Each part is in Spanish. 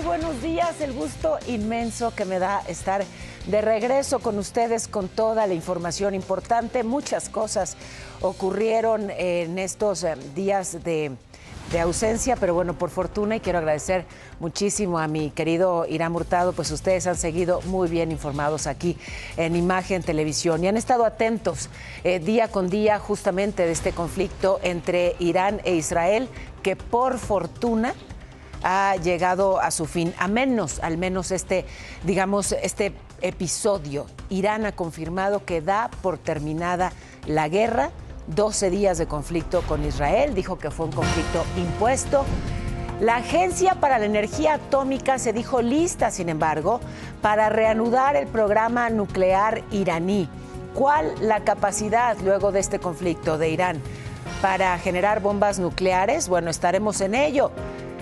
buenos días. El gusto inmenso que me da estar de regreso con ustedes con toda la información importante. Muchas cosas ocurrieron en estos días de ausencia, pero bueno, por fortuna, y quiero agradecer muchísimo a mi querido Irán Hurtado, pues ustedes han seguido muy bien informados aquí en Imagen Televisión y han estado atentos día con día justamente de este conflicto entre Irán e Israel, que por fortuna ha llegado a su fin, al menos este episodio. Irán ha confirmado que da por terminada la guerra. 12 días de conflicto con Israel, dijo que fue un conflicto impuesto. La Agencia para la Energía Atómica se dijo lista, sin embargo, para reanudar el programa nuclear iraní. ¿Cuál la capacidad luego de este conflicto de Irán para generar bombas nucleares? Bueno, estaremos en ello.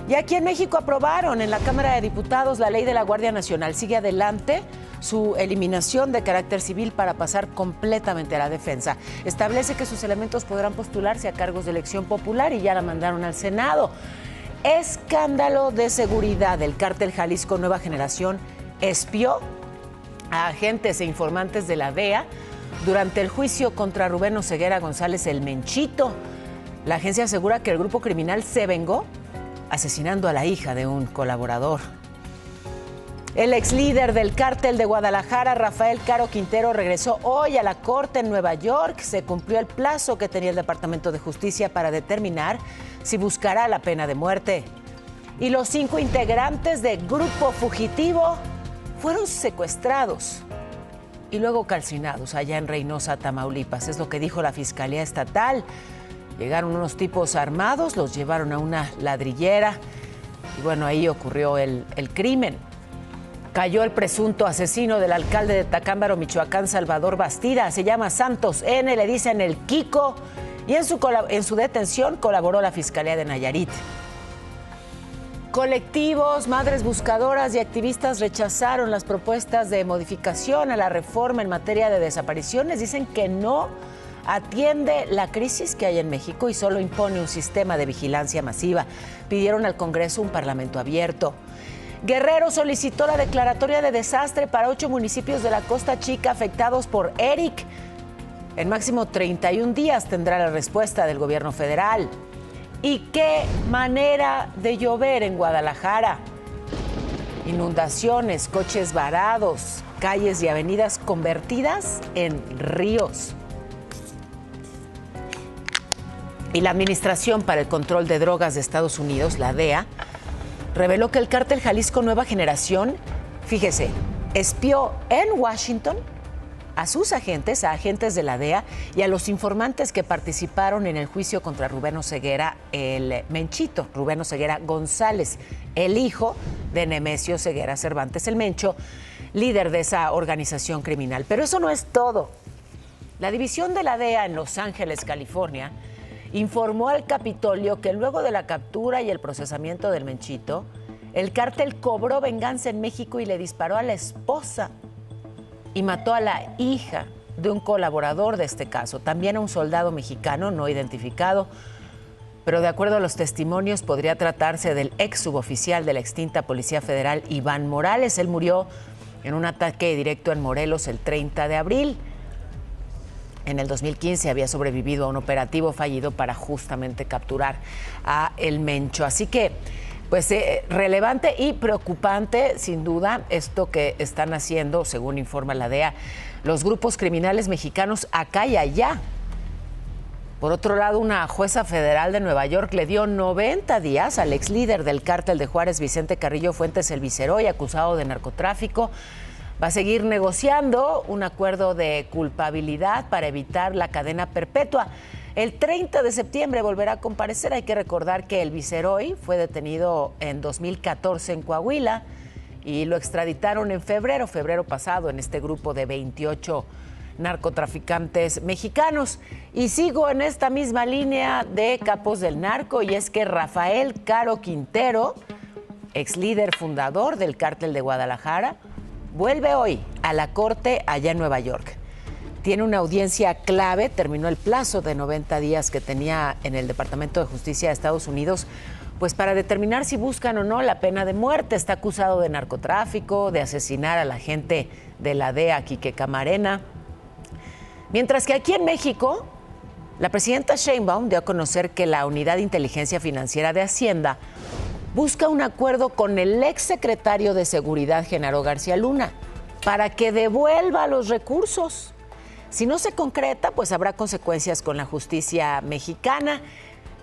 Y aquí en México aprobaron en la Cámara de Diputados la ley de la Guardia Nacional. Sigue adelante su eliminación de carácter civil para pasar completamente a la defensa. Establece que sus elementos podrán postularse a cargos de elección popular y ya la mandaron al Senado. Escándalo de seguridad. El cártel Jalisco Nueva Generación espió a agentes e informantes de la DEA durante el juicio contra Rubén Oseguera González, el Menchito. La agencia asegura que el grupo criminal se vengó asesinando a la hija de un colaborador. El ex líder del cártel de Guadalajara, Rafael Caro Quintero, regresó hoy a la corte en Nueva York. Se cumplió el plazo que tenía el Departamento de Justicia para determinar si buscará la pena de muerte. Y los 5 integrantes del grupo fugitivo fueron secuestrados y luego calcinados allá en Reynosa, Tamaulipas. Es lo que dijo la Fiscalía Estatal. Llegaron unos tipos armados, los llevaron a una ladrillera y bueno, ahí ocurrió el crimen. Cayó el presunto asesino del alcalde de Tacámbaro, Michoacán, Salvador Bastida. Se llama Santos N., le dicen el Kiko, y en su detención colaboró la Fiscalía de Nayarit. Colectivos, madres buscadoras y activistas rechazaron las propuestas de modificación a la reforma en materia de desapariciones. Dicen que no atiende la crisis que hay en México y solo impone un sistema de vigilancia masiva. Pidieron al Congreso un parlamento abierto. Guerrero solicitó la declaratoria de desastre para 8 municipios de la Costa Chica afectados por Eric. En máximo 31 días tendrá la respuesta del gobierno federal. ¿Y qué manera de llover en Guadalajara? Inundaciones, coches varados, calles y avenidas convertidas en ríos. Y la Administración para el Control de Drogas de Estados Unidos, la DEA, reveló que el cártel Jalisco Nueva Generación, fíjese, espió en Washington a sus agentes, a agentes de la DEA y a los informantes que participaron en el juicio contra Rubén Oseguera, el Menchito, Rubén Oseguera González, el hijo de Nemesio Oseguera Cervantes, el Mencho, líder de esa organización criminal. Pero eso no es todo. La división de la DEA en Los Ángeles, California, informó al Capitolio que luego de la captura y el procesamiento del Menchito, el cártel cobró venganza en México y le disparó a la esposa y mató a la hija de un colaborador de este caso, también a un soldado mexicano no identificado, pero de acuerdo a los testimonios podría tratarse del ex suboficial de la extinta Policía Federal, Iván Morales. Él murió en un ataque directo en Morelos el 30 de abril. En el 2015 había sobrevivido a un operativo fallido para justamente capturar a el Mencho. Así que, pues, relevante y preocupante, sin duda, esto que están haciendo, según informa la DEA, los grupos criminales mexicanos acá y allá. Por otro lado, una jueza federal de Nueva York le dio 90 días al ex líder del cártel de Juárez, Vicente Carrillo Fuentes el Viceroy, acusado de narcotráfico. Va a seguir negociando un acuerdo de culpabilidad para evitar la cadena perpetua. El 30 de septiembre volverá a comparecer. Hay que recordar que el Viceroy fue detenido en 2014 en Coahuila y lo extraditaron en febrero pasado, en este grupo de 28 narcotraficantes mexicanos. Y sigo en esta misma línea de capos del narco, y es que Rafael Caro Quintero, ex líder fundador del cártel de Guadalajara, vuelve hoy a la corte allá en Nueva York. tiene una audiencia clave, terminó el plazo de 90 días que tenía en el Departamento de Justicia de Estados Unidos, pues para determinar si buscan o no la pena de muerte. Está acusado de narcotráfico, de asesinar a la agente de la DEA, Quique Camarena. Mientras que aquí en México, la presidenta Sheinbaum dio a conocer que la Unidad de Inteligencia Financiera de Hacienda busca un acuerdo con el exsecretario de Seguridad, Genaro García Luna, para que devuelva los recursos. Si no se concreta, pues habrá consecuencias con la justicia mexicana,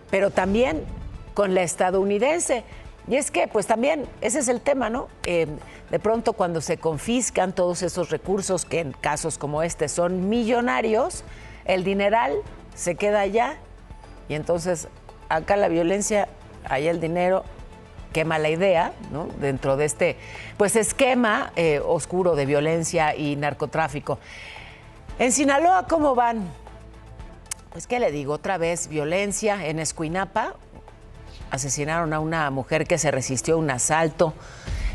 pero también con la estadounidense. Y es que, pues también, ese es el tema, ¿no? De pronto cuando se confiscan todos esos recursos, que en casos como este son millonarios, el dineral se queda allá. Y entonces, acá la violencia, allá el dinero, qué mala idea, ¿no? Dentro de este, pues, esquema oscuro de violencia y narcotráfico. En Sinaloa, ¿cómo van? Pues, ¿qué le digo? Otra vez violencia en Escuinapa. Asesinaron a una mujer que se resistió a un asalto.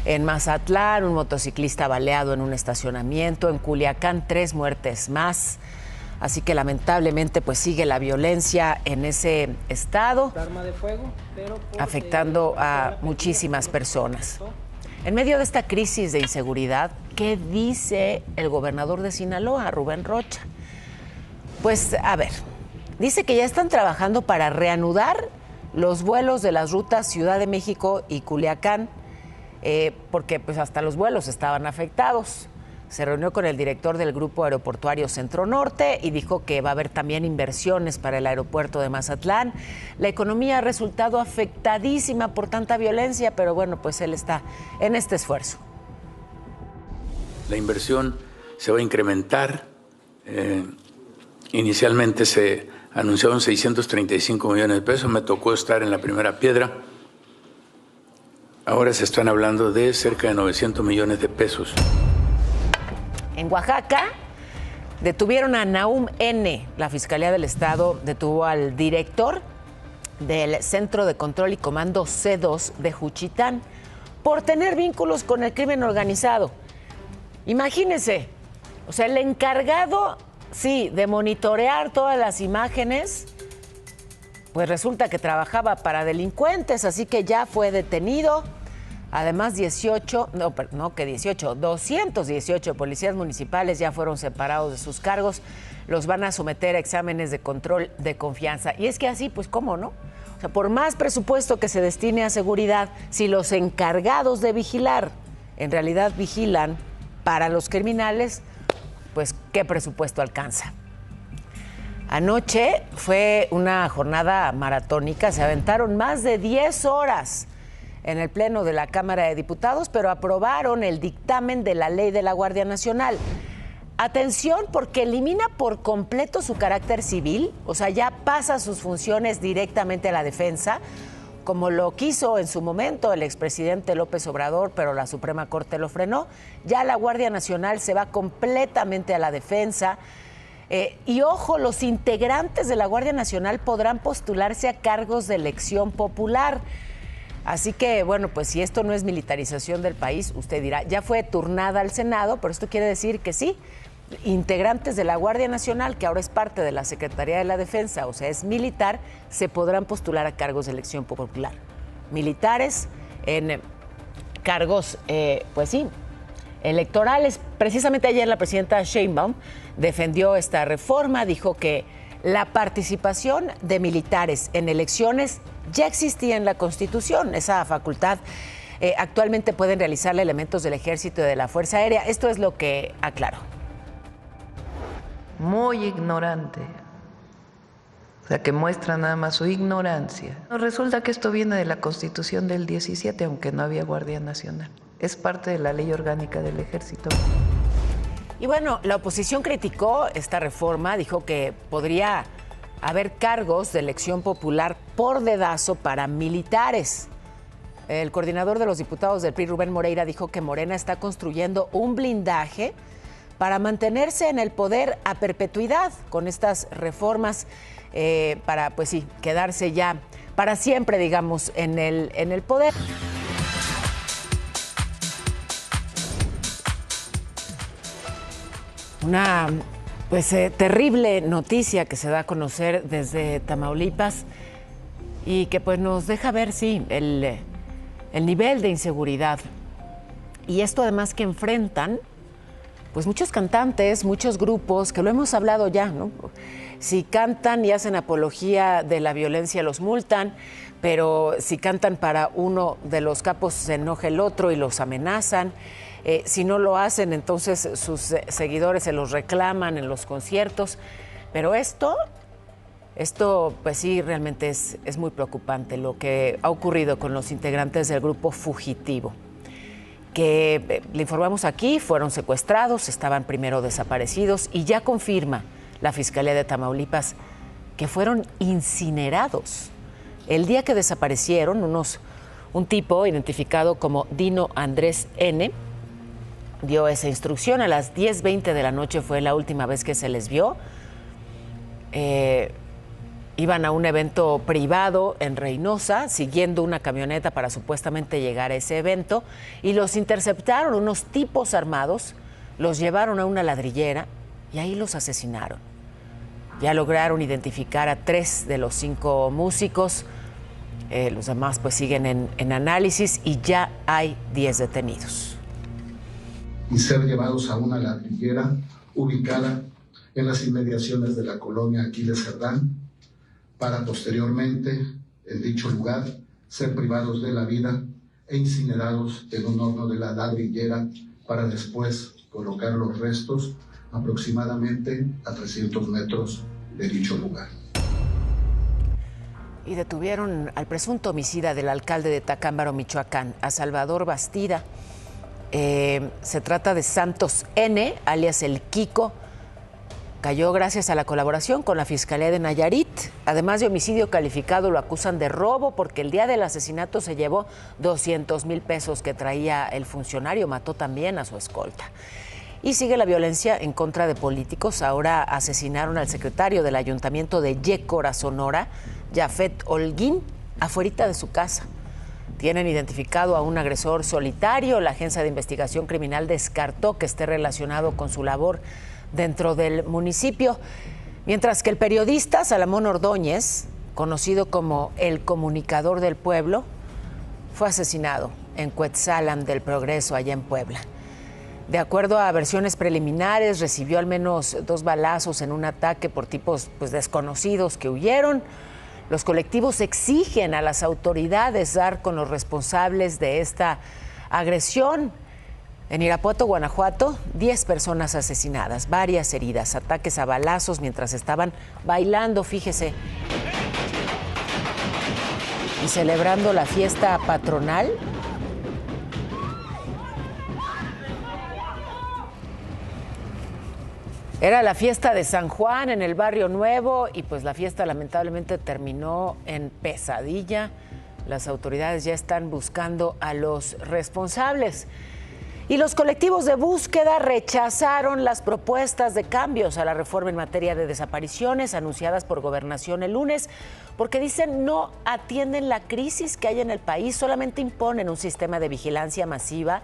En Mazatlán, un motociclista baleado en un estacionamiento. En Culiacán, 3 muertes más. Así que lamentablemente pues sigue la violencia en ese estado, arma de fuego, pero afectando a muchísimas personas. En medio de esta crisis de inseguridad, ¿qué dice el gobernador de Sinaloa, Rubén Rocha? Pues a ver, dice que ya están trabajando para reanudar los vuelos de las rutas Ciudad de México y Culiacán, porque pues hasta los vuelos estaban afectados. Se reunió con el director del Grupo Aeroportuario Centro Norte y dijo que va a haber también inversiones para el aeropuerto de Mazatlán. La economía ha resultado afectadísima por tanta violencia, pero bueno, pues él está en este esfuerzo. La inversión se va a incrementar. Inicialmente se anunciaron 635 millones de pesos, me tocó estar en la primera piedra. Ahora se están hablando de cerca de 900 millones de pesos. En Oaxaca detuvieron a Nahum N. La Fiscalía del Estado detuvo al director del Centro de Control y Comando C2 de Juchitán por tener vínculos con el crimen organizado. Imagínense, o sea, el encargado, sí, de monitorear todas las imágenes, pues resulta que trabajaba para delincuentes, así que ya fue detenido. Además, 218 policías municipales ya fueron separados de sus cargos. Los van a someter a exámenes de control de confianza. Y es que así, pues, ¿cómo no? O sea, por más presupuesto que se destine a seguridad, si los encargados de vigilar en realidad vigilan para los criminales, pues, ¿qué presupuesto alcanza? Anoche fue una jornada maratónica. Se aventaron más de 10 horas en el Pleno de la Cámara de Diputados, pero aprobaron el dictamen de la Ley de la Guardia Nacional. Atención, porque elimina por completo su carácter civil, o sea, ya pasa sus funciones directamente a la defensa, como lo quiso en su momento el expresidente López Obrador, pero la Suprema Corte lo frenó. Ya la Guardia Nacional se va completamente a la defensa. Y ojo, los integrantes de la Guardia Nacional podrán postularse a cargos de elección popular. Así que, bueno, pues si esto no es militarización del país, usted dirá, ya fue turnada al Senado, pero esto quiere decir que sí, integrantes de la Guardia Nacional, que ahora es parte de la Secretaría de la Defensa, o sea, es militar, se podrán postular a cargos de elección popular. Militares en cargos, pues sí, electorales. Precisamente ayer la presidenta Sheinbaum defendió esta reforma, dijo que la participación de militares en elecciones ya existía en la Constitución. Esa facultad actualmente pueden realizarla elementos del Ejército y de la Fuerza Aérea. Esto es lo que aclaró. Muy ignorante. O sea, que muestra nada más su ignorancia. Resulta que esto viene de la Constitución del 17, aunque no había Guardia Nacional. Es parte de la Ley Orgánica del Ejército. Y bueno, la oposición criticó esta reforma, dijo que podría haber cargos de elección popular por dedazo para militares. El coordinador de los diputados del PRI, Rubén Moreira, dijo que Morena está construyendo un blindaje para mantenerse en el poder a perpetuidad con estas reformas, para, pues sí, quedarse ya para siempre, digamos, en el poder. Una Pues terrible noticia que se da a conocer desde Tamaulipas y que pues nos deja ver, sí, el nivel de inseguridad. Y esto además que enfrentan pues muchos cantantes, muchos grupos, que lo hemos hablado ya, ¿no? Si cantan y hacen apología de la violencia los multan, pero si cantan para uno de los capos se enoja el otro y los amenazan. Si no lo hacen, entonces sus seguidores se los reclaman en los conciertos. Pero esto pues sí, realmente es muy preocupante lo que ha ocurrido con los integrantes del grupo Fugitivo, que le informamos aquí, fueron secuestrados, estaban primero desaparecidos y ya confirma la Fiscalía de Tamaulipas que fueron incinerados. El día que desaparecieron, un tipo identificado como Dino Andrés N. dio esa instrucción. A las 10:20 de la noche fue la última vez que se les vio. Iban a un evento privado en Reynosa, siguiendo una camioneta para supuestamente llegar a ese evento, y los interceptaron unos tipos armados, los llevaron a una ladrillera y ahí los asesinaron. Ya lograron identificar a 3 de los 5 músicos, los demás pues siguen en análisis y ya hay 10 detenidos. Y ser llevados a una ladrillera ubicada en las inmediaciones de la colonia Aquiles Cerdán, para posteriormente, en dicho lugar, ser privados de la vida e incinerados en un horno de la ladrillera para después colocar los restos aproximadamente a 300 metros de dicho lugar. Y detuvieron al presunto homicida del alcalde de Tacámbaro, Michoacán, a Salvador Bastida. Se trata de Santos N., alias El Kiko. Cayó gracias a la colaboración con la Fiscalía de Nayarit. Además de homicidio calificado, lo acusan de robo porque el día del asesinato se llevó 200,000 pesos que traía el funcionario. Mató también a su escolta. Y sigue la violencia en contra de políticos. Ahora asesinaron al secretario del Ayuntamiento de Yécora, Sonora, Jafet Holguín, afuerita de su casa. Tienen identificado a un agresor solitario. La Agencia de Investigación Criminal descartó que esté relacionado con su labor dentro del municipio. Mientras que el periodista Salomón Ordóñez, conocido como el comunicador del pueblo, fue asesinado en Cuetzalan del Progreso, allá en Puebla. De acuerdo a versiones preliminares, recibió al menos 2 balazos en un ataque por tipos pues, desconocidos que huyeron. Los colectivos exigen a las autoridades dar con los responsables de esta agresión. En Irapuato, Guanajuato, 10 personas asesinadas, varias heridas, ataques a balazos mientras estaban bailando, fíjese, y celebrando la fiesta patronal. Era la fiesta de San Juan en el Barrio Nuevo y pues la fiesta lamentablemente terminó en pesadilla. Las autoridades ya están buscando a los responsables. Y los colectivos de búsqueda rechazaron las propuestas de cambios a la reforma en materia de desapariciones anunciadas por Gobernación el lunes, porque dicen no atienden la crisis que hay en el país, solamente imponen un sistema de vigilancia masiva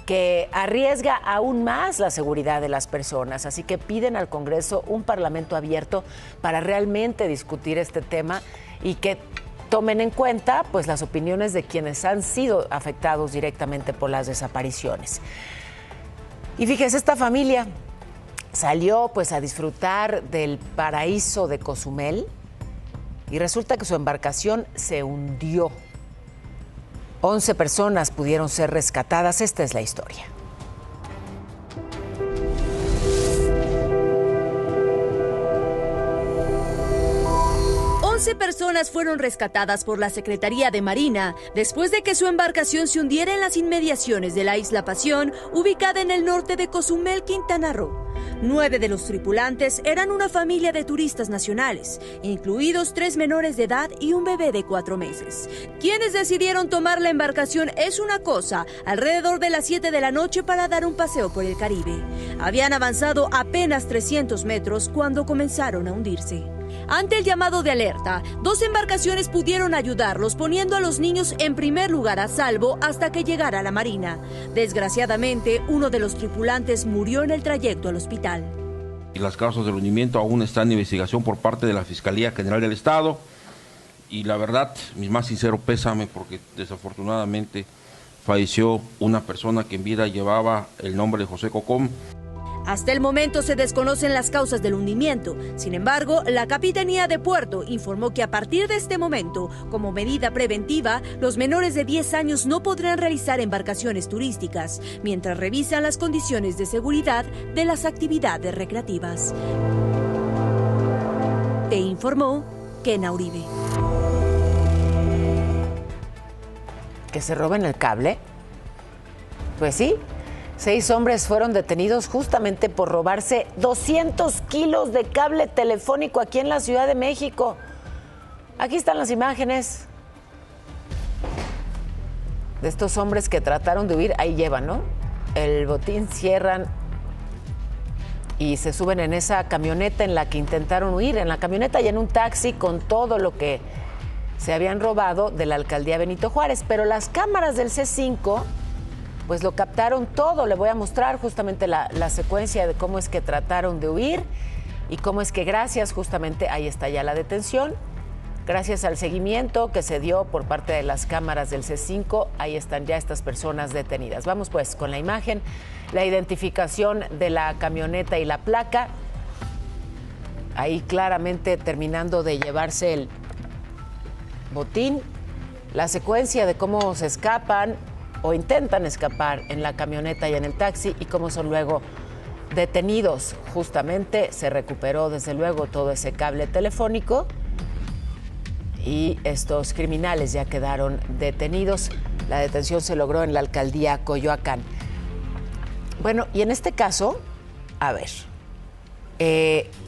que arriesga aún más la seguridad de las personas. Así que piden al Congreso un parlamento abierto para realmente discutir este tema y que tomen en cuenta pues, las opiniones de quienes han sido afectados directamente por las desapariciones. Y fíjese, esta familia salió pues, a disfrutar del paraíso de Cozumel y resulta que su embarcación se hundió. 11 personas pudieron ser rescatadas. Esta es la historia. Personas fueron rescatadas por la Secretaría de Marina después de que su embarcación se hundiera en las inmediaciones de la Isla Pasión, ubicada en el norte de Cozumel, Quintana Roo. 9 de los tripulantes eran una familia de turistas nacionales, incluidos 3 menores de edad y un bebé de 4 meses. Quienes decidieron tomar la embarcación es una cosa, alrededor de las 7 de la noche para dar un paseo por el Caribe. Habían avanzado apenas 300 metros cuando comenzaron a hundirse. Ante el llamado de alerta, 2 embarcaciones pudieron ayudarlos, poniendo a los niños en primer lugar a salvo hasta que llegara la Marina. Desgraciadamente, uno de los tripulantes murió en el trayecto al hospital. y las causas del hundimiento aún están en investigación por parte de la Fiscalía General del Estado. Y la verdad, mi más sincero pésame, porque desafortunadamente falleció una persona que en vida llevaba el nombre de José Cocom. Hasta el momento se desconocen las causas del hundimiento. Sin embargo, la Capitanía de Puerto informó que a partir de este momento, como medida preventiva, los menores de 10 años no podrán realizar embarcaciones turísticas, mientras revisan las condiciones de seguridad de las actividades recreativas. Te informó Kena Uribe. ¿Que se roben el cable? Pues sí. 6 hombres fueron detenidos justamente por robarse 200 kilos de cable telefónico aquí en la Ciudad de México. Aquí están las imágenes de estos hombres que trataron de huir. Ahí llevan, ¿no? El botín, cierran y se suben en esa camioneta en la que intentaron huir. En la camioneta y en un taxi con todo lo que se habían robado de la alcaldía Benito Juárez. Pero las cámaras del C5... pues lo captaron todo. Le voy a mostrar justamente la secuencia de cómo es que trataron de huir y cómo es que gracias justamente, ahí está ya la detención, gracias al seguimiento que se dio por parte de las cámaras del C5, ahí están ya estas personas detenidas. Vamos pues con la imagen, la identificación de la camioneta y la placa, ahí claramente terminando de llevarse el botín, la secuencia de cómo se escapan o intentan escapar en la camioneta y en el taxi y cómo son luego detenidos. Justamente se recuperó desde luego todo ese cable telefónico y estos criminales ya quedaron detenidos. La detención se logró en la alcaldía Coyoacán. Bueno, y en este caso, a ver,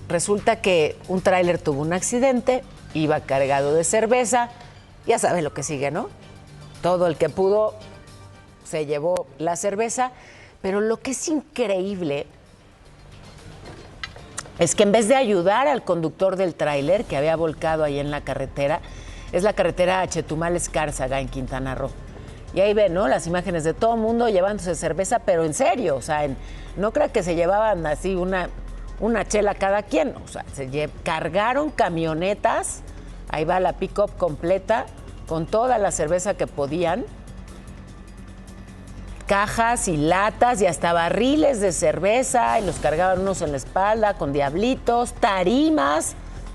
resulta que un tráiler tuvo un accidente, iba cargado de cerveza, ya sabe lo que sigue, ¿no? Todo el que pudo se llevó la cerveza, pero lo que es increíble es que en vez de ayudar al conductor del tráiler que había volcado ahí en la carretera, es la carretera Chetumal-Escárzaga en Quintana Roo. Y ahí ven, ¿no? Las imágenes de todo el mundo llevándose cerveza, pero en serio, o sea, no creo que se llevaban así una chela cada quien, o sea, cargaron camionetas, ahí va la pick-up completa, con toda la cerveza que podían, cajas y latas y hasta barriles de cerveza, y los cargaban unos en la espalda con diablitos, tarimas,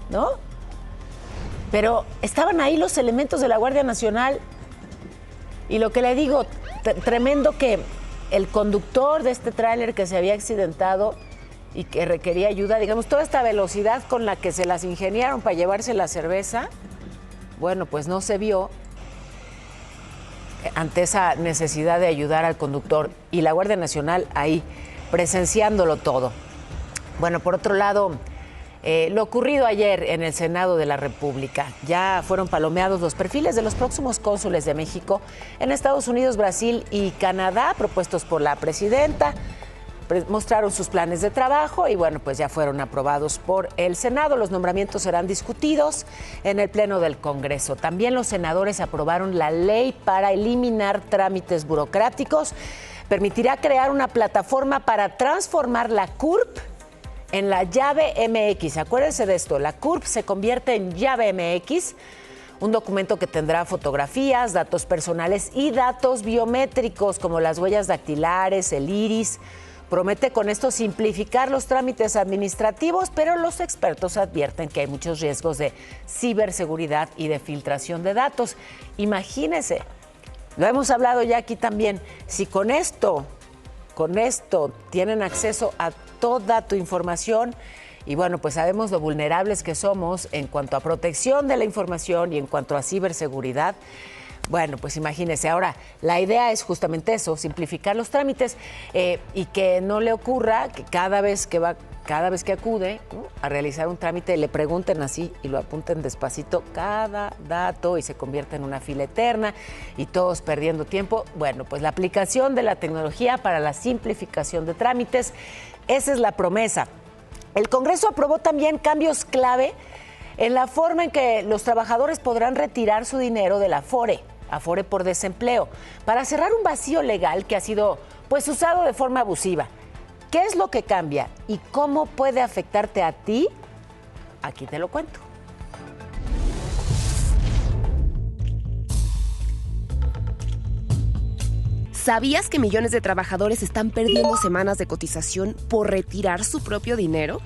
¿no? Pero estaban ahí los elementos de la Guardia Nacional y lo que le digo, tremendo que el conductor de este tráiler que se había accidentado y que requería ayuda, digamos, toda esta velocidad con la que se las ingeniaron para llevarse la cerveza, bueno, pues no se vio ante esa necesidad de ayudar al conductor y la Guardia Nacional ahí presenciándolo todo. Bueno, por otro lado, lo ocurrido ayer en el Senado de la República, ya fueron palomeados los perfiles de los próximos cónsules de México en Estados Unidos, Brasil y Canadá, propuestos por la presidenta. Mostraron sus planes de trabajo y bueno, pues ya fueron aprobados por el Senado. Los nombramientos serán discutidos en el Pleno del Congreso. También los senadores aprobaron la ley para eliminar trámites burocráticos. Permitirá crear una plataforma para transformar la CURP en la llave MX. Acuérdense de esto, la CURP se convierte en llave MX, un documento que tendrá fotografías, datos personales y datos biométricos como las huellas dactilares, el iris. Promete con esto simplificar los trámites administrativos, pero los expertos advierten que hay muchos riesgos de ciberseguridad y de filtración de datos. Imagínense, lo hemos hablado ya aquí también, si con esto tienen acceso a toda tu información y bueno, pues sabemos lo vulnerables que somos en cuanto a protección de la información y en cuanto a ciberseguridad. Bueno, pues imagínese. Ahora, la idea es justamente eso, simplificar los trámites y que no le ocurra que cada vez que acude, ¿no?, a realizar un trámite le pregunten así y lo apunten despacito cada dato y se convierta en una fila eterna y todos perdiendo tiempo. Bueno, pues la aplicación de la tecnología para la simplificación de trámites, esa es la promesa. El Congreso aprobó también cambios clave en la forma en que los trabajadores podrán retirar su dinero del Afore por desempleo, para cerrar un vacío legal que ha sido pues usado de forma abusiva. ¿Qué es lo que cambia y cómo puede afectarte a ti? Aquí te lo cuento. ¿Sabías que millones de trabajadores están perdiendo semanas de cotización por retirar su propio dinero?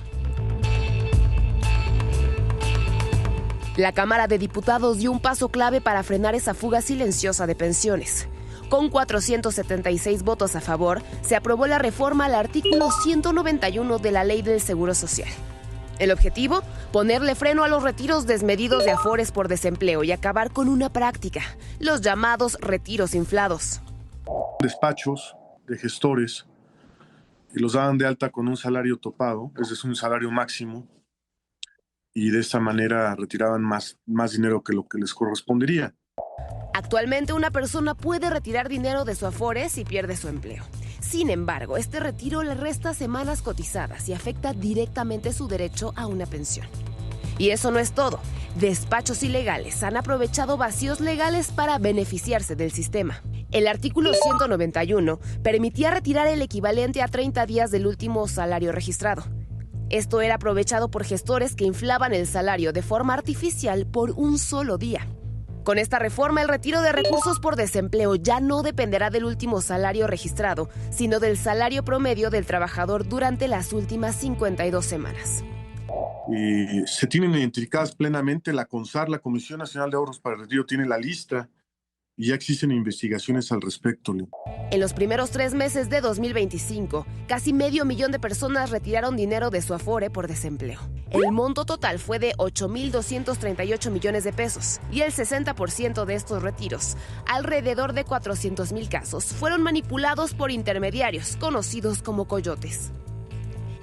La Cámara de Diputados dio un paso clave para frenar esa fuga silenciosa de pensiones. Con 476 votos a favor, se aprobó la reforma al artículo 191 de la Ley del Seguro Social. El objetivo, ponerle freno a los retiros desmedidos de Afores por desempleo y acabar con una práctica, los llamados retiros inflados. Despachos de gestores y los daban de alta con un salario topado, es decir, un salario máximo, y de esa manera retiraban más dinero que lo que les correspondería. Actualmente una persona puede retirar dinero de su Afore si pierde su empleo. Sin embargo, este retiro le resta semanas cotizadas y afecta directamente su derecho a una pensión. Y eso no es todo. Despachos ilegales han aprovechado vacíos legales para beneficiarse del sistema. El artículo 191 permitía retirar el equivalente a 30 días del último salario registrado. Esto era aprovechado por gestores que inflaban el salario de forma artificial por un solo día. Con esta reforma, el retiro de recursos por desempleo ya no dependerá del último salario registrado, sino del salario promedio del trabajador durante las últimas 52 semanas. Y se tienen identificadas plenamente la CONSAR, la Comisión Nacional de Ahorros para el Retiro, tiene la lista y ya existen investigaciones al respecto. En los primeros 3 meses de 2025, casi 500,000 de personas retiraron dinero de su Afore por desempleo. El monto total fue de 8,238 millones de pesos y el 60% de estos retiros, alrededor de 400,000 casos, fueron manipulados por intermediarios conocidos como coyotes.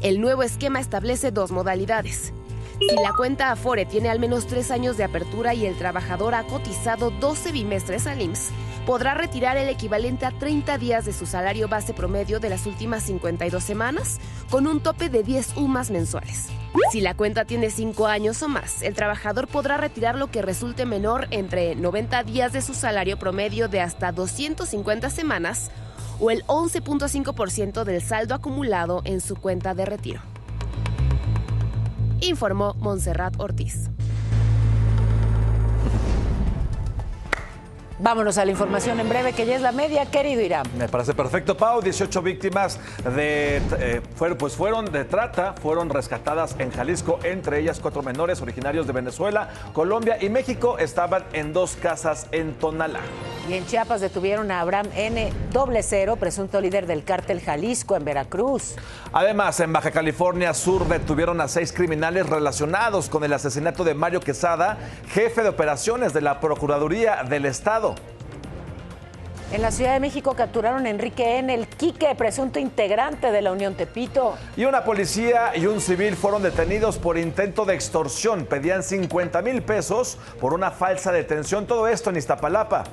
El nuevo esquema establece 2 modalidades. Si la cuenta Afore tiene al menos 3 años de apertura y el trabajador ha cotizado 12 bimestres al IMSS, podrá retirar el equivalente a 30 días de su salario base promedio de las últimas 52 semanas, con un tope de 10 UMAS mensuales. Si la cuenta tiene 5 años o más, el trabajador podrá retirar lo que resulte menor entre 90 días de su salario promedio de hasta 250 semanas o el 11.5% del saldo acumulado en su cuenta de retiro. Informó Montserrat Ortiz. Vámonos a la información en breve, que ya es la media, querido Irán. Me parece perfecto, Pau. 18 víctimas fueron de trata, fueron rescatadas en Jalisco, entre ellas 4 menores originarios de Venezuela, Colombia y México. Estaban en 2 casas en Tonalá. Y en Chiapas detuvieron a Abraham N.00, presunto líder del cártel Jalisco en Veracruz. Además, en Baja California Sur detuvieron a 6 criminales relacionados con el asesinato de Mario Quesada, jefe de operaciones de la Procuraduría del Estado. En la Ciudad de México capturaron a Enrique N., el Quique, presunto integrante de la Unión Tepito. Y una policía y un civil fueron detenidos por intento de extorsión. Pedían 50,000 pesos por una falsa detención. Todo esto en Iztapalapa.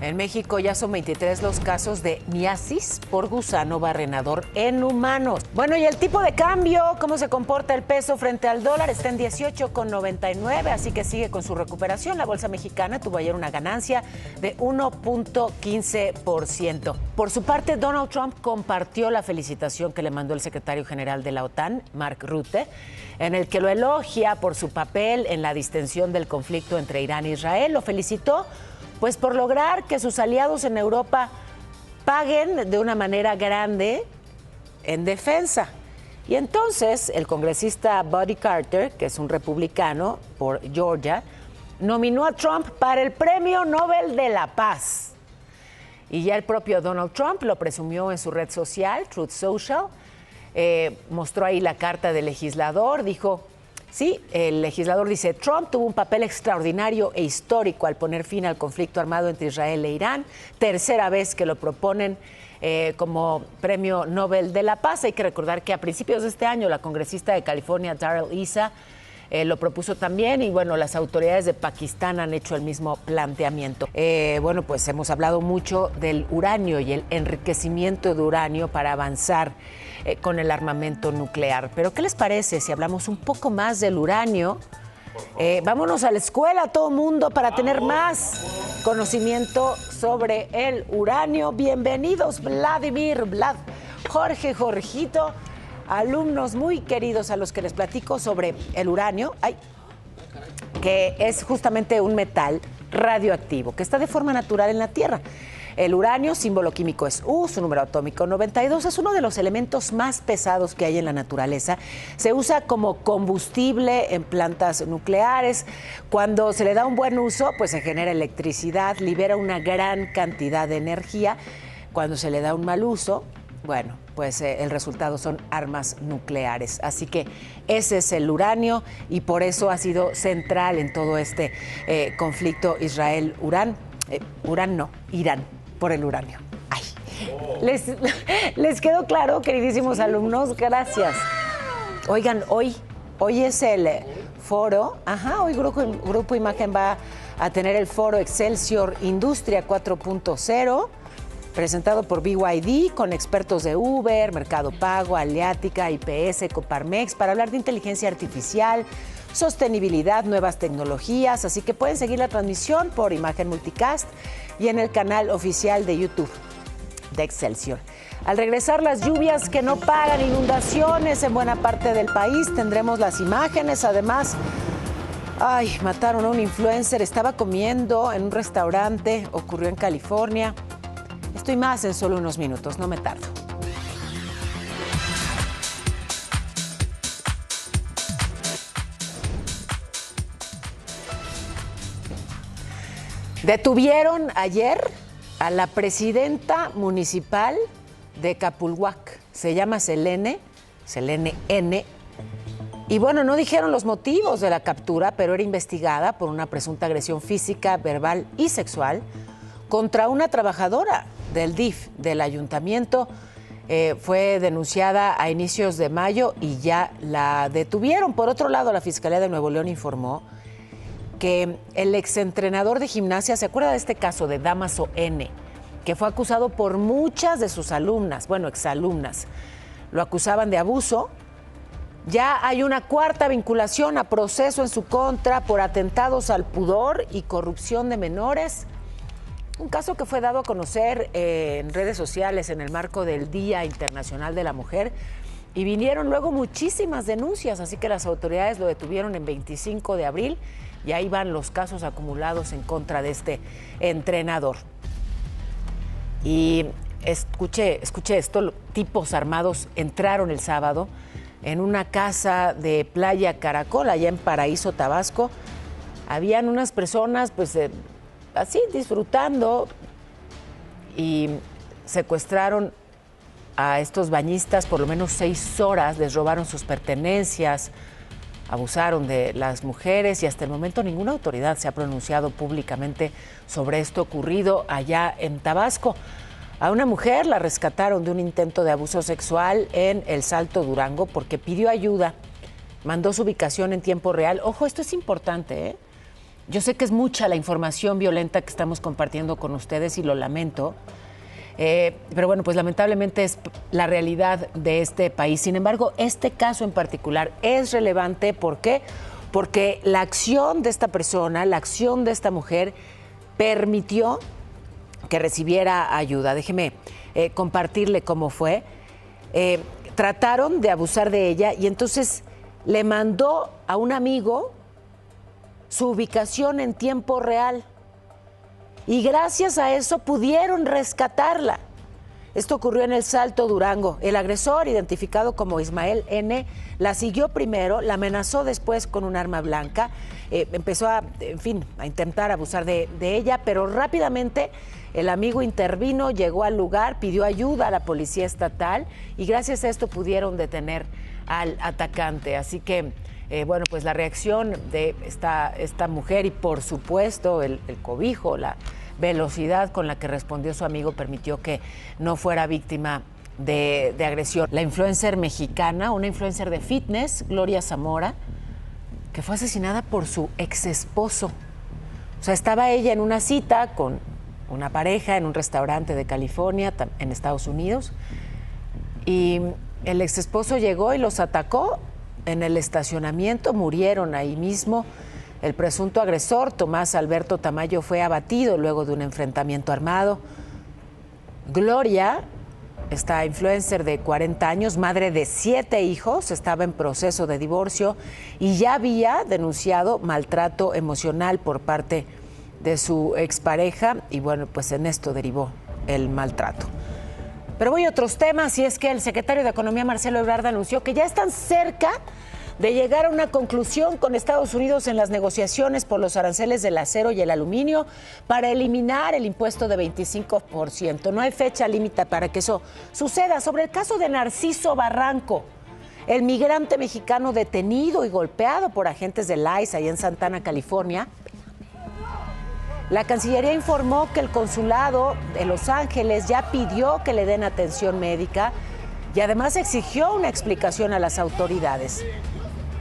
En México ya son 23 los casos de miasis por gusano barrenador en humanos. Bueno, y el tipo de cambio, ¿cómo se comporta el peso frente al dólar? Está en 18,99, así que sigue con su recuperación. La bolsa mexicana tuvo ayer una ganancia de 1.15%. Por su parte, Donald Trump compartió la felicitación que le mandó el secretario general de la OTAN, Mark Rutte, en el que lo elogia por su papel en la distensión del conflicto entre Irán e Israel. Lo felicitó pues por lograr que sus aliados en Europa paguen de una manera grande en defensa. Y entonces el congresista Buddy Carter, que es un republicano por Georgia, nominó a Trump para el Premio Nobel de la Paz. Y ya el propio Donald Trump lo presumió en su red social, Truth Social. Mostró ahí la carta del legislador, dijo... Sí, el legislador dice, Trump tuvo un papel extraordinario e histórico al poner fin al conflicto armado entre Israel e Irán. Tercera vez que lo proponen como Premio Nobel de la Paz. Hay que recordar que a principios de este año la congresista de California, Darrell Issa, lo propuso también y bueno, las autoridades de Pakistán han hecho el mismo planteamiento. Bueno, pues hemos hablado mucho del uranio y el enriquecimiento de uranio para avanzar con el armamento nuclear. Pero ¿qué les parece si hablamos un poco más del uranio? Vámonos a la escuela, todo mundo, para tener más conocimiento sobre el uranio. Bienvenidos, Vlad. Jorgito, alumnos muy queridos a los que les platico sobre el uranio, que es justamente un metal radioactivo que está de forma natural en la Tierra. El uranio, símbolo químico es U, su número atómico 92, es uno de los elementos más pesados que hay en la naturaleza. Se usa como combustible en plantas nucleares. Cuando se le da un buen uso, pues se genera electricidad, libera una gran cantidad de energía. Cuando se le da un mal uso, bueno, pues el resultado son armas nucleares. Así que ese es el uranio y por eso ha sido central en todo este conflicto Israel-Irán, por el uranio. Ay. ¿Les quedó claro, queridísimos alumnos? Gracias. Oigan, hoy es el foro, hoy Grupo Imagen va a tener el foro Excelsior Industria 4.0, presentado por BYD, con expertos de Uber, Mercado Pago, Aleática, IPS, Coparmex, para hablar de inteligencia artificial, sostenibilidad, nuevas tecnologías. Así que pueden seguir la transmisión por Imagen Multicast y en el canal oficial de YouTube de Excelsior. Al regresar, las lluvias que no paran, inundaciones en buena parte del país, tendremos las imágenes. Además, mataron a un influencer, estaba comiendo en un restaurante, ocurrió en California. Estoy más en solo unos minutos, no me tardo. Detuvieron ayer a la presidenta municipal de Capulhuac. Se llama Selene N. Y bueno, no dijeron los motivos de la captura, pero era investigada por una presunta agresión física, verbal y sexual contra una trabajadora del DIF, del ayuntamiento. Fue denunciada a inicios de mayo y ya la detuvieron. Por otro lado, la Fiscalía de Nuevo León informó que el exentrenador de gimnasia, ¿se acuerda de este caso de Damaso N?, que fue acusado por muchas de sus alumnas, exalumnas, lo acusaban de abuso? Ya hay una cuarta vinculación a proceso en su contra por atentados al pudor y corrupción de menores. Un caso que fue dado a conocer en redes sociales en el marco del Día Internacional de la Mujer, y vinieron luego muchísimas denuncias, así que las autoridades lo detuvieron en 25 de abril y ahí van los casos acumulados en contra de este entrenador. Y escuché esto, tipos armados entraron el sábado en una casa de Playa Caracol, allá en Paraíso, Tabasco. Habían unas personas, así disfrutando, y secuestraron a estos bañistas por lo menos 6 horas, les robaron sus pertenencias, abusaron de las mujeres y hasta el momento ninguna autoridad se ha pronunciado públicamente sobre esto ocurrido allá en Tabasco. A una mujer la rescataron de un intento de abuso sexual en El Salto, Durango, porque pidió ayuda, mandó su ubicación en tiempo real. Ojo, esto es importante, ¿eh? Yo sé que es mucha la información violenta que estamos compartiendo con ustedes y lo lamento, pero bueno, pues lamentablemente es la realidad de este país. Sin embargo, este caso en particular es relevante. ¿Por qué? Porque la acción de esta persona, la acción de esta mujer, permitió que recibiera ayuda. Déjeme compartirle cómo fue. Trataron de abusar de ella y entonces le mandó a un amigo su ubicación en tiempo real. Y gracias a eso pudieron rescatarla. Esto ocurrió en El Salto, Durango. El agresor, identificado como Ismael N., la siguió primero, la amenazó después con un arma blanca, empezó a intentar abusar de ella, pero rápidamente el amigo intervino, llegó al lugar, pidió ayuda a la policía estatal y gracias a esto pudieron detener al atacante. Así que, pues la reacción de esta mujer y por supuesto el cobijo, la velocidad con la que respondió su amigo permitió que no fuera víctima de agresión. La influencer mexicana, una influencer de fitness, Gloria Zamora, que fue asesinada por su ex esposo. O sea, estaba ella en una cita con una pareja en un restaurante de California, en Estados Unidos, y el ex esposo llegó y los atacó en el estacionamiento, murieron ahí mismo. El presunto agresor, Tomás Alberto Tamayo, fue abatido luego de un enfrentamiento armado. Gloria Esta influencer de 40 años, madre de 7 hijos, estaba en proceso de divorcio y ya había denunciado maltrato emocional por parte de su expareja y bueno, pues en esto derivó el maltrato. Pero voy a otros temas y es que el secretario de Economía, Marcelo Ebrard, anunció que ya están cerca de llegar a una conclusión con Estados Unidos en las negociaciones por los aranceles del acero y el aluminio para eliminar el impuesto de 25%. No hay fecha límite para que eso suceda. Sobre el caso de Narciso Barranco, el migrante mexicano detenido y golpeado por agentes del ICE allá en Santana, California, la Cancillería informó que el consulado de Los Ángeles ya pidió que le den atención médica y además exigió una explicación a las autoridades.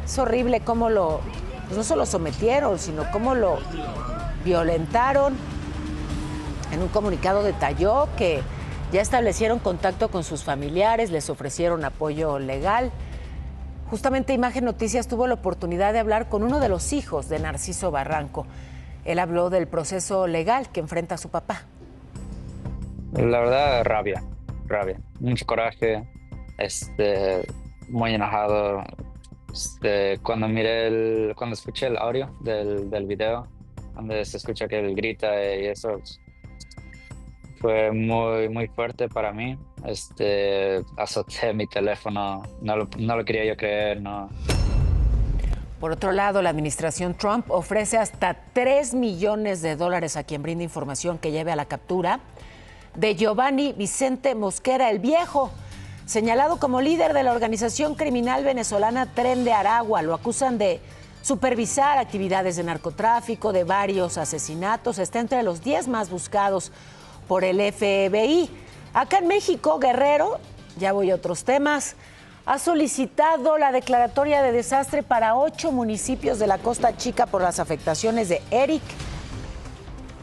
Es horrible cómo pues no solo sometieron, sino cómo lo violentaron. En un comunicado detalló que ya establecieron contacto con sus familiares, les ofrecieron apoyo legal. Justamente Imagen Noticias tuvo la oportunidad de hablar con uno de los hijos de Narciso Barranco. Él habló del proceso legal que enfrenta su papá. La verdad, rabia, mucho coraje, muy enojado. Cuando escuché el audio del video, donde se escucha que él grita y eso fue muy fuerte para mí. Azoté mi teléfono, no lo quería yo creer, no. Por otro lado, la administración Trump ofrece hasta $3 millones a quien brinde información que lleve a la captura de Giovanni Vicente Mosquera el Viejo, señalado como líder de la organización criminal venezolana Tren de Aragua. Lo acusan de supervisar actividades de narcotráfico, de varios asesinatos. Está entre los 10 más buscados por el FBI. Acá en México, Guerrero, ya voy a otros temas, ha solicitado la declaratoria de desastre para 8 municipios de la Costa Chica por las afectaciones de Eric.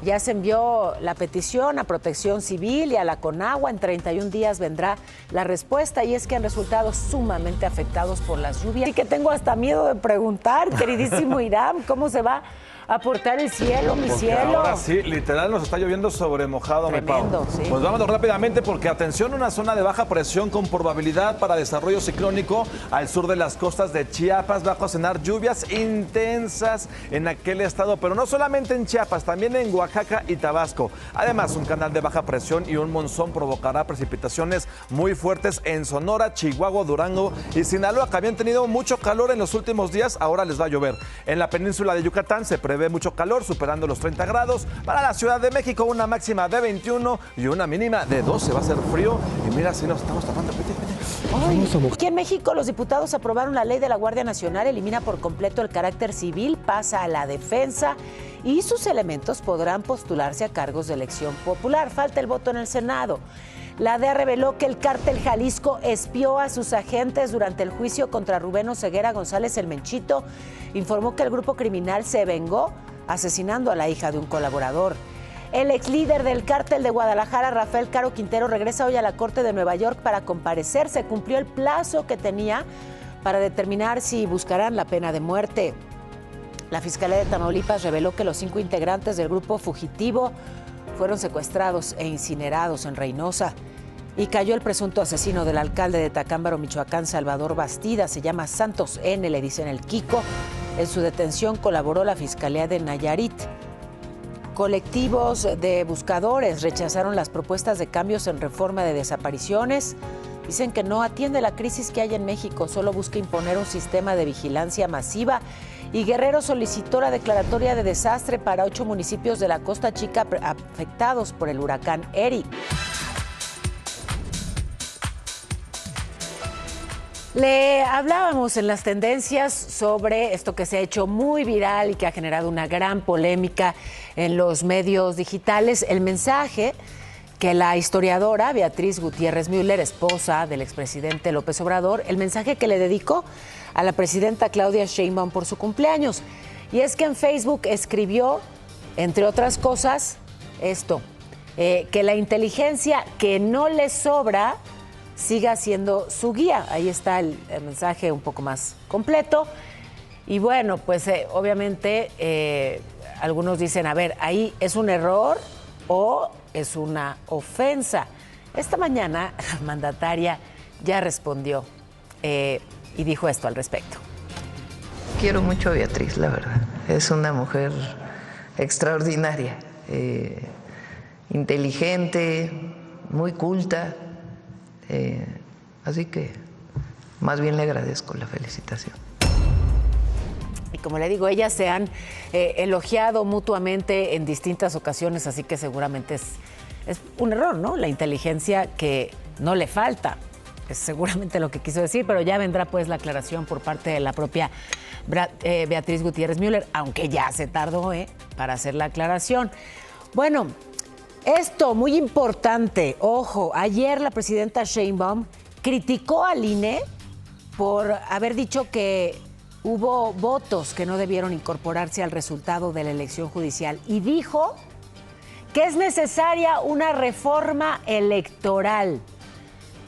Ya se envió la petición a Protección Civil y a la Conagua. En 31 días vendrá la respuesta y es que han resultado sumamente afectados por las lluvias. Y que tengo hasta miedo de preguntar, queridísimo Irán, ¿cómo se va a portar el cielo, mi porque cielo? Ahora sí, literal nos está lloviendo sobre mojado, Tremendo, mi Pau. sí. Pues vámonos rápidamente porque atención, una zona de baja presión con probabilidad para desarrollo ciclónico al sur de las costas de Chiapas. Va a ocasionar lluvias intensas en aquel estado, pero no solamente en Chiapas, también en Oaxaca y Tabasco. Además, un canal de baja presión y un monzón provocará precipitaciones muy fuertes en Sonora, Chihuahua, Durango y Sinaloa, que habían tenido mucho calor en los últimos días. Ahora les va a llover. En la península de Yucatán se prevé mucho calor, superando los 30 grados. Para la Ciudad de México, una máxima de 21 y una mínima de 12. Va a ser frío. Y mira, si nos estamos tapando. Aquí en México, los diputados aprobaron la ley de la Guardia Nacional, elimina por completo el carácter civil, pasa a la defensa y sus elementos podrán postularse a cargos de elección popular. Falta el voto en el Senado. La DEA reveló que el cártel Jalisco espió a sus agentes durante el juicio contra Rubén Oseguera González el Menchito. Informó que el grupo criminal se vengó asesinando a la hija de un colaborador. El ex líder del cártel de Guadalajara, Rafael Caro Quintero, regresa hoy a la Corte de Nueva York para comparecer. Se cumplió el plazo que tenía para determinar si buscarán la pena de muerte. La Fiscalía de Tamaulipas reveló que los 5 integrantes del grupo fugitivo fueron secuestrados e incinerados en Reynosa. Y cayó el presunto asesino del alcalde de Tacámbaro, Michoacán, Salvador Bastida. Se llama Santos N., le dicen el Kiko. En su detención colaboró la Fiscalía de Nayarit. Colectivos de buscadores rechazaron las propuestas de cambios en reforma de desapariciones. Dicen que no atiende la crisis que hay en México, solo busca imponer un sistema de vigilancia masiva. Y Guerrero solicitó la declaratoria de desastre para 8 municipios de la Costa Chica afectados por el huracán Eric. Le hablábamos en las tendencias sobre esto que se ha hecho muy viral y que ha generado una gran polémica en los medios digitales, el mensaje que la historiadora Beatriz Gutiérrez Müller, esposa del expresidente López Obrador, el mensaje que le dedicó a la presidenta Claudia Sheinbaum por su cumpleaños. Y es que en Facebook escribió, entre otras cosas, esto, que la inteligencia que no le sobra siga siendo su guía. Ahí está el mensaje un poco más completo. Y bueno, pues obviamente algunos dicen, a ver, ahí es un error o es una ofensa. Esta mañana la mandataria ya respondió y dijo esto al respecto. Quiero mucho a Beatriz, la verdad. Es una mujer extraordinaria, inteligente, muy culta. Así que más bien le agradezco la felicitación. Y como le digo, ellas se han elogiado mutuamente en distintas ocasiones, así que seguramente es un error, ¿no? La inteligencia que no le falta, es seguramente lo que quiso decir, pero ya vendrá pues la aclaración por parte de la propia Beatriz Gutiérrez Müller, aunque ya se tardó para hacer la aclaración. Bueno, esto muy importante, ojo, ayer la presidenta Sheinbaum criticó al INE por haber dicho que hubo votos que no debieron incorporarse al resultado de la elección judicial y dijo que es necesaria una reforma electoral,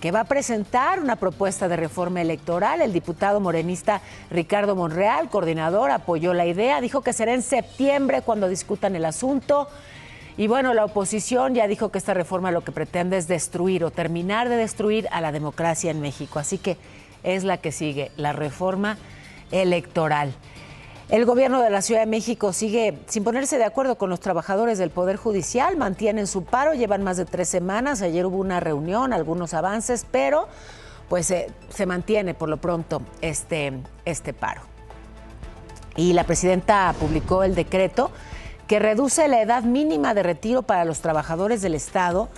que va a presentar una propuesta de reforma electoral. El diputado morenista Ricardo Monreal, coordinador, apoyó la idea, dijo que será en septiembre cuando discutan el asunto. Y bueno, la oposición ya dijo que esta reforma lo que pretende es destruir o terminar de destruir a la democracia en México. Así que es la que sigue, la reforma electoral. El gobierno de la Ciudad de México sigue sin ponerse de acuerdo con los trabajadores del Poder Judicial, mantienen su paro, llevan más de 3 semanas, ayer hubo una reunión, algunos avances, pero pues se mantiene por lo pronto este paro. Y la presidenta publicó el decreto que reduce la edad mínima de retiro para los trabajadores del Estado.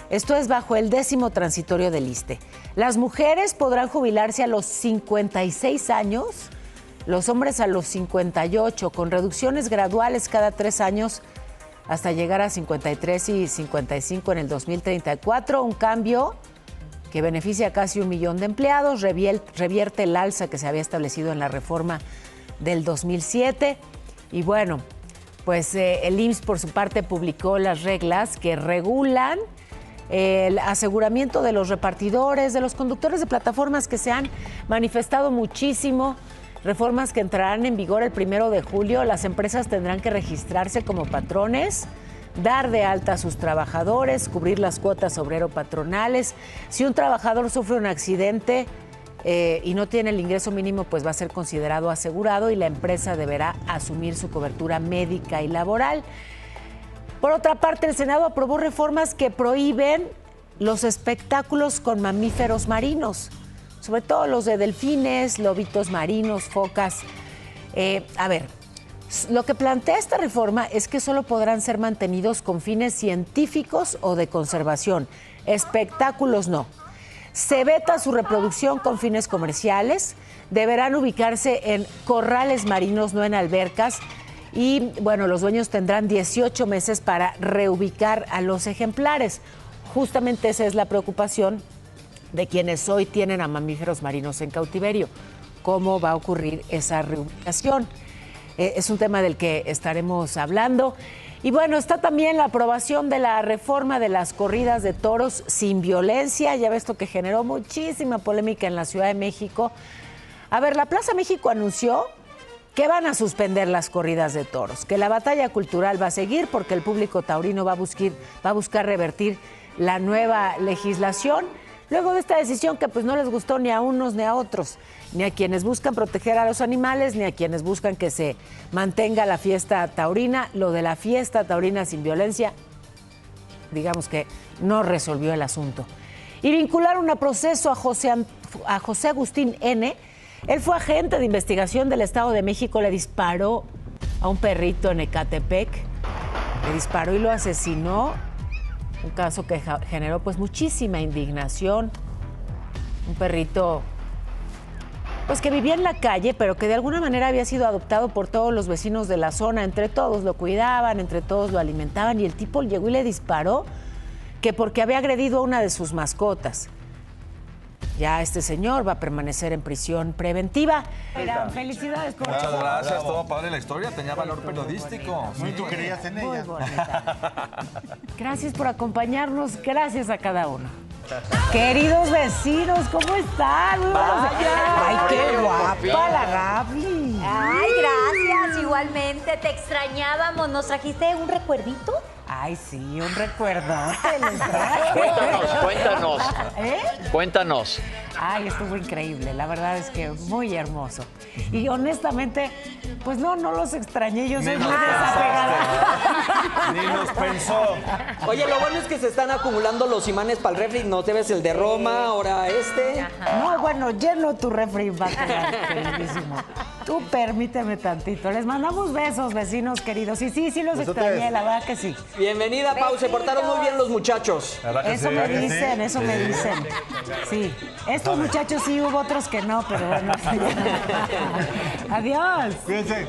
Esto es bajo el 10º transitorio del ISSSTE. Las mujeres podrán jubilarse a los 56 años, los hombres a los 58, con reducciones graduales cada 3 años hasta llegar a 53 y 55 en el 2034. Un cambio que beneficia a casi 1 millón de empleados, revierte el alza que se había establecido en la reforma del 2007. Y bueno, pues el IMSS por su parte publicó las reglas que regulan el aseguramiento de los repartidores, de los conductores de plataformas que se han manifestado muchísimo. Reformas que entrarán en vigor el 1 de julio. Las empresas tendrán que registrarse como patrones, dar de alta a sus trabajadores, cubrir las cuotas obrero-patronales. Si un trabajador sufre un accidente y no tiene el ingreso mínimo, pues va a ser considerado asegurado y la empresa deberá asumir su cobertura médica y laboral. Por otra parte, el Senado aprobó reformas que prohíben los espectáculos con mamíferos marinos, sobre todo los de delfines, lobitos marinos, focas. A ver, lo que plantea esta reforma es que solo podrán ser mantenidos con fines científicos o de conservación. Espectáculos no. Se veta su reproducción con fines comerciales. Deberán ubicarse en corrales marinos, no en albercas. Y bueno, los dueños tendrán 18 meses para reubicar a los ejemplares. Justamente esa es la preocupación de quienes hoy tienen a mamíferos marinos en cautiverio. ¿Cómo va a ocurrir esa reubicación? Es un tema del que estaremos hablando. Y bueno, está también la aprobación de la reforma de las corridas de toros sin violencia. Ya ves, esto que generó muchísima polémica en la Ciudad de México. A ver, la Plaza México anunció que van a suspender las corridas de toros, que la batalla cultural va a seguir porque el público taurino va a buscar revertir la nueva legislación. Luego de esta decisión que pues no les gustó ni a unos ni a otros, ni a quienes buscan proteger a los animales, ni a quienes buscan que se mantenga la fiesta taurina. Lo de la fiesta taurina sin violencia, digamos que no resolvió el asunto. Y vincularon a proceso a José Agustín N. Él fue agente de investigación del Estado de México, le disparó a un perrito en Ecatepec, le disparó y lo asesinó. Un caso que generó pues muchísima indignación. Un perrito pues que vivía en la calle, pero que de alguna manera había sido adoptado por todos los vecinos de la zona. Entre todos lo cuidaban, entre todos lo alimentaban y el tipo llegó y le disparó que porque había agredido a una de sus mascotas. Ya este señor va a permanecer en prisión preventiva. Mira, felicidades por muchas gracias, todo padre la historia, tenía valor periodístico. Sí, tú creías en ella. Muy bonita. Gracias por acompañarnos, gracias a cada uno. Queridos vecinos, ¿cómo están? ¡Ay, qué guapa la Gaby! Ay, gracias, igualmente, te extrañábamos. ¿Nos trajiste un recuerdito? Ay, sí, un recuerdo. Cuéntanos. ¿Eh? Cuéntanos. Ay, estuvo increíble, la verdad es que muy hermoso. Y honestamente, pues no los extrañé, yo soy muy desapegada. Ni nos pensó. Oye, lo bueno es que se están acumulando los imanes para el refri, no te ves el de Roma, ahora este. No, bueno, lleno tu refri va a quedar, queridísimo. Tú permíteme tantito. Les mandamos besos, vecinos queridos. Y sí, los extrañé, la verdad que sí. Bienvenida, Pau, se portaron muy bien los muchachos. Eso me dicen, eso me dicen. Sí, estos muchachos sí, hubo otros que no, pero bueno. Adiós. Cuídense.